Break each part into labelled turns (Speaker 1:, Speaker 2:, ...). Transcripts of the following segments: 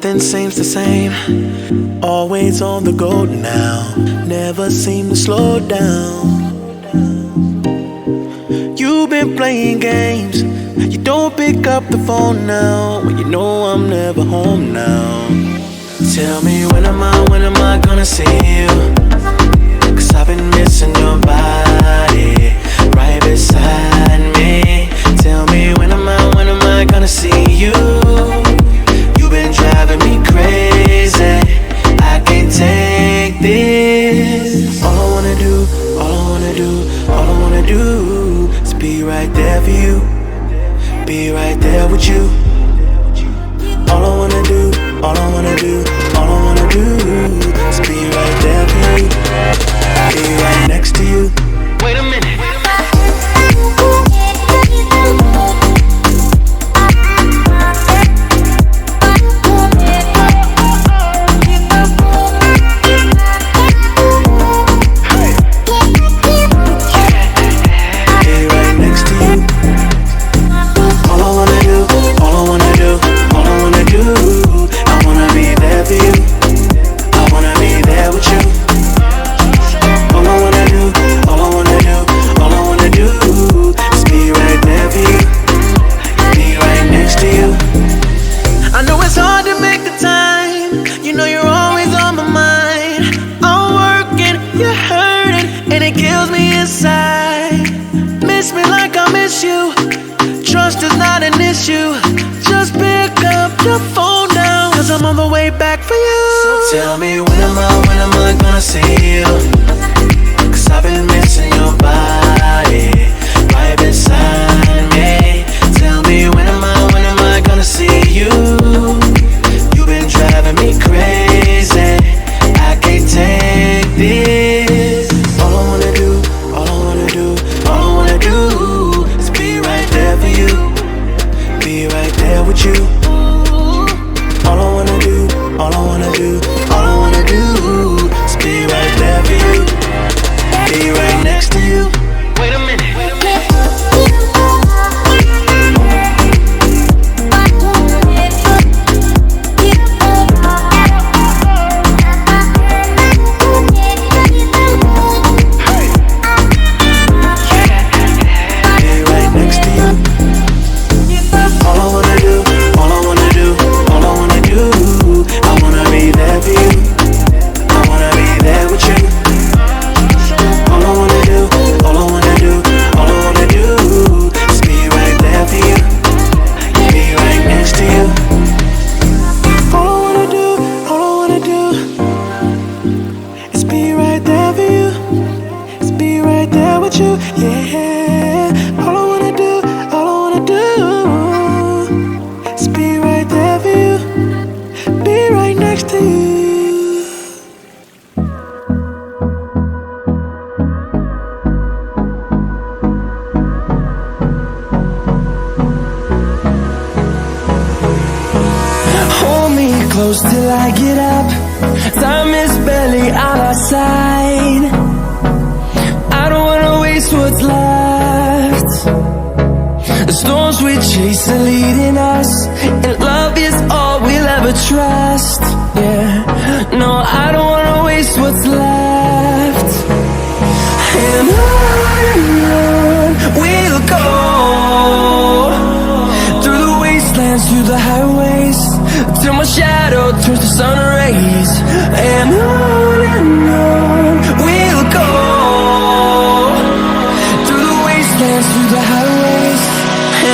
Speaker 1: Nothing seems the same. Always on the go now. Never seem to slow down. You've been playing games. You don't pick up the phone now. When you know I'm never home now. Tell me when am I gonna see you? 'Cause I've been missing your body right beside me. Tell me when am I gonna see you? You've been driving me crazy. I can't take this. All I wanna do is be right there for you. Be right there with you. All I wanna do is be right there for you. Be right next to you. Wait a minute. Tell me when am I gonna see you? 'Cause I've been missing your body right beside me. Tell me when am I gonna see you? You've been driving me crazy. I can't take this. All I wanna do is be right there for you. Be right there with you. All I wanna do is be right there for you. Be right next to you. Wait a minute.
Speaker 2: Till I get up, time is barely on our side. I don't wanna waste what's left. The storms we chase are leading us, and love is all we'll ever trust. Yeah, no, I don't wanna waste what's left. And on we'll go, through the wastelands, through the highways, till my shadow turns to sun rays. And on we'll go, through the wastelands, through the highways.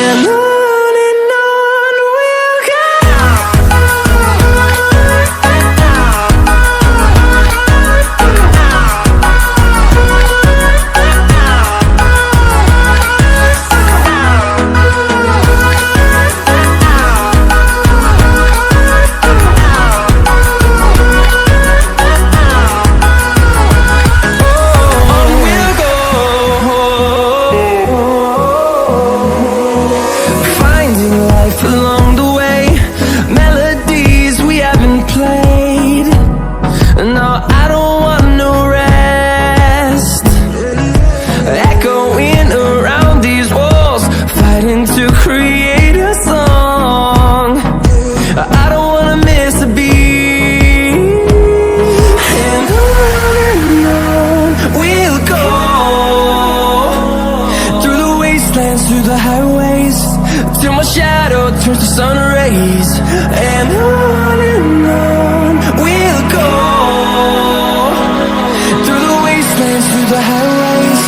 Speaker 2: And on we'll go. through the highways,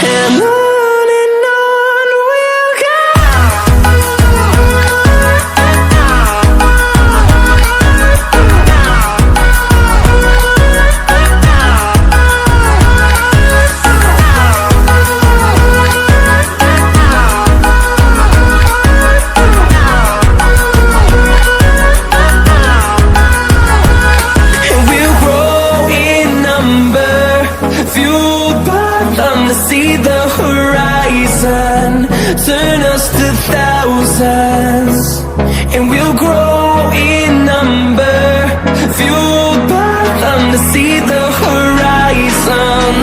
Speaker 2: and on we'll go. And we'll grow in number, fueled by them to see the horizon, turn us to thousands. And we'll grow in number, fueled by them to see the horizon,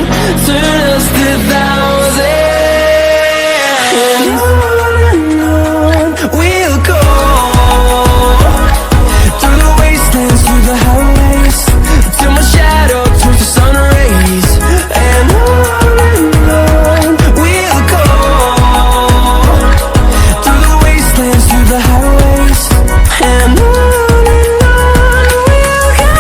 Speaker 2: turn us to thousands. And on we'll go, through the wastelands, through the highways, till my shadow turns to sun rays. And on we'll go, through the wastelands, through the highways, and on we'll go.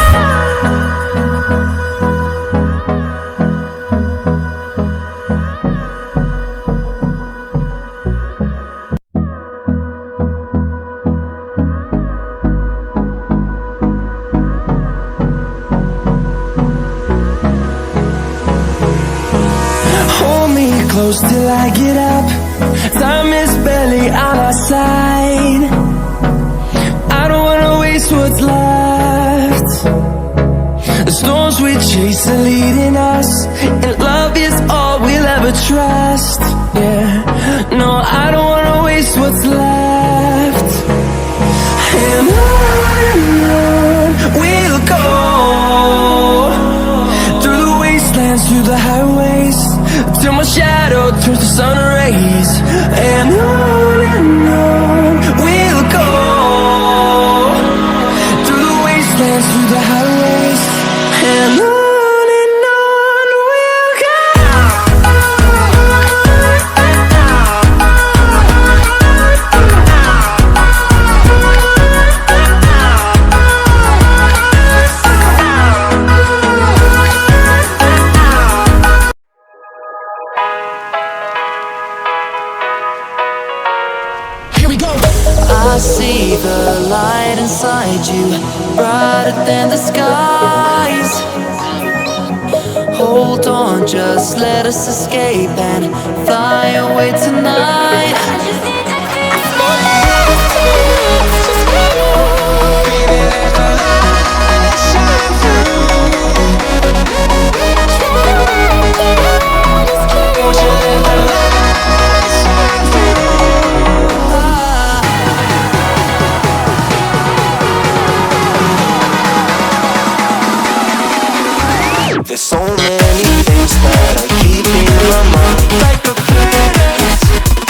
Speaker 2: Hold me close till I get up. Time is barely on our side. I don't wanna waste what's left. The storms we chase are leading us, and love is all we'll ever trust. Yeah, no, I don't wanna waste what's left. And on we'll go, through the wastelands, through the highways, till my shadow turns to sun rays. And on we'll go, through the wastelands, through the highways, and on we'll go.
Speaker 3: Here we go.
Speaker 4: I see the light inside you, brighter than the skies. Hold on, just let us escape and fly away tonight.
Speaker 1: There's so many things that I keep in my mind, like a credit.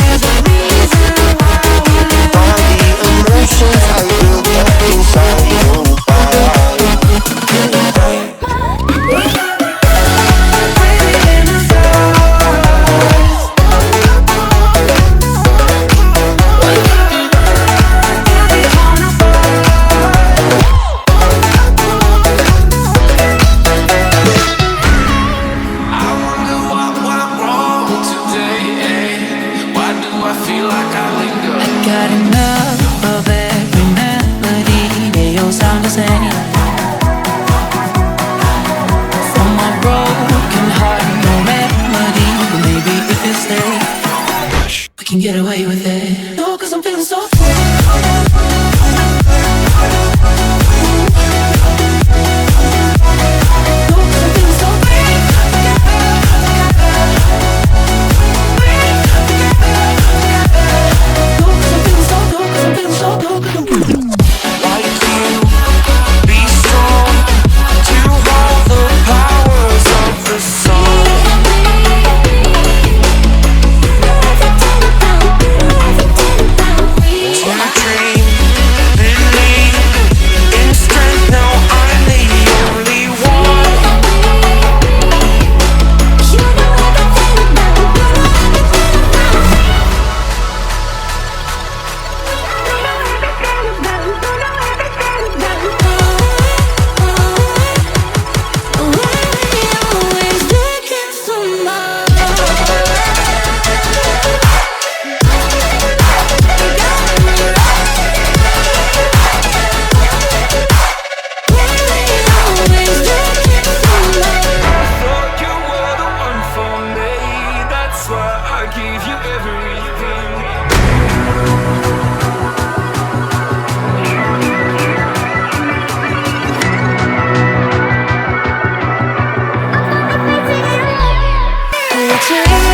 Speaker 1: There's a reason why we live. All the emotions I built up inside you. I wonder what went wrong today.
Speaker 4: take